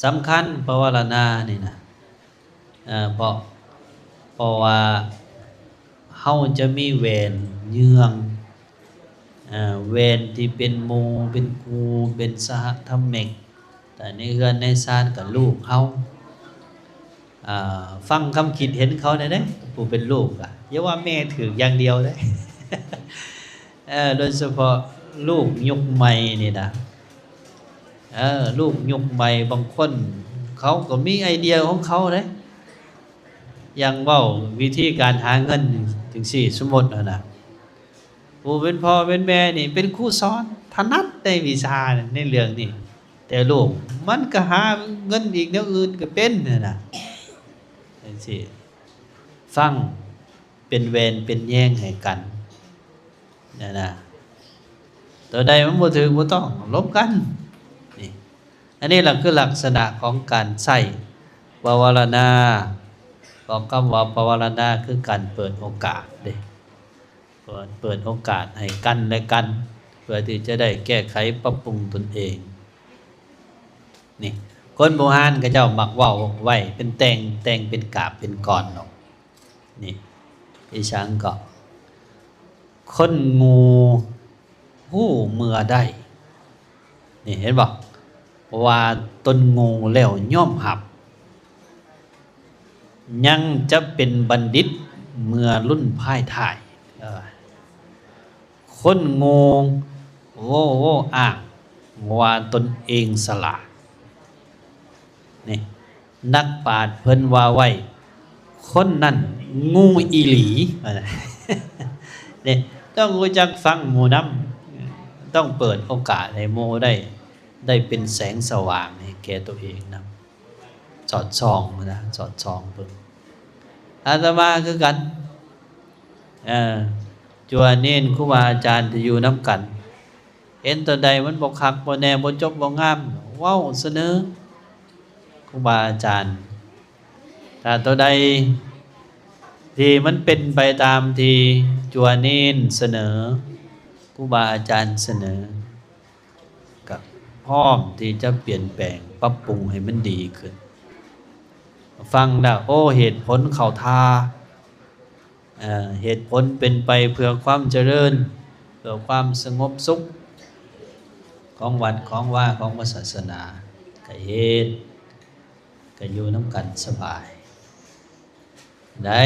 สำคัญภาวนานี่นะเพราะว่าเฮาจะมีเวรเยืองเวรที่เป็นหมู่เป็นครูเป็นสหธรรมิกแต่ในเรือนในศาลกับลูกเฮาฟังคำคิดเห็นเขาได้เด้ผู้เป็นลูกอย่าว่าแม่ถืออย่างเดียวได้ โดยเฉพาะลูกยุคใหม่นี่นะลูกยุคใหม่บางคนเขาก็มีไอเดียของเขาเลยอย่างเว้าวิธีการหาเงินถึงสี่สมมตินะผู้เป็นพ่อเป็นแม่นี่เป็นครูสอนถนัดในวิชาในเรื่องนี้แต่ลูกมันก็หาเงินอีกแนวอื่นก็เป็นนะสิฟังเป็นเวรเป็นแย่งให้กันนะตัวใดมันบ่ถือบ่ต้องลบกันนี่อันนี้แหละคือลักษณะของการใช้ภาวนาของคำว่าภาวนาคือการเปิดโอกาสเด้เปิดโอกาสให้กันและกันเพื่อที่จะได้แก้ไขปรับปรุงตนเองนี่คนโบราณก็เจ้ามักเว้าไว้เป็นแต่งเป็นกาบเป็นกรเนาะนี่อีช้างก็คนงูหู้เมื่อได้นี่เห็นบ่ว่าตนงูแล้วย่อมหับยังจะเป็นบัณฑิตเมื่อรุ่นพ่ายถ่ายคนงงโว้อ้างว่าตนเองสลาดนี่นักปราชญ์เพิ่นว่าไว้คนนั่นงูอีหลีนี่ต้องรู้จักฟังหมู่นำต้องเปิดโอกาสให้หมู่ได้เป็นแสงสว่างให้แก่ตัวเองนะสอดส่องนะสอดส่องเพิ่นอาตมาคือกันจัวเน้นครูบาอาจารย์ที่อยู่น้ำกันเห็นตัวใดมันบ่คักบ่แน่บ่จบบ่งามเว้าเสนอครูบาอาจารย์ถ้าตัวใดที่มันเป็นไปตามที่จัวเน้นเสนอครูบาอาจารย์เสนอกับพร้อมที่จะเปลี่ยนแปลงปรับปรุงให้มันดีขึ้นฟังแล้วโอ้เหตุผลเข้าท่าเหตุผลเป็นไปเพื่อความเจริญเพื่อความสงบสุขของวัดของว่าของศาสนาก็เฮ็ดก็อยู่น้ำกันสบายได้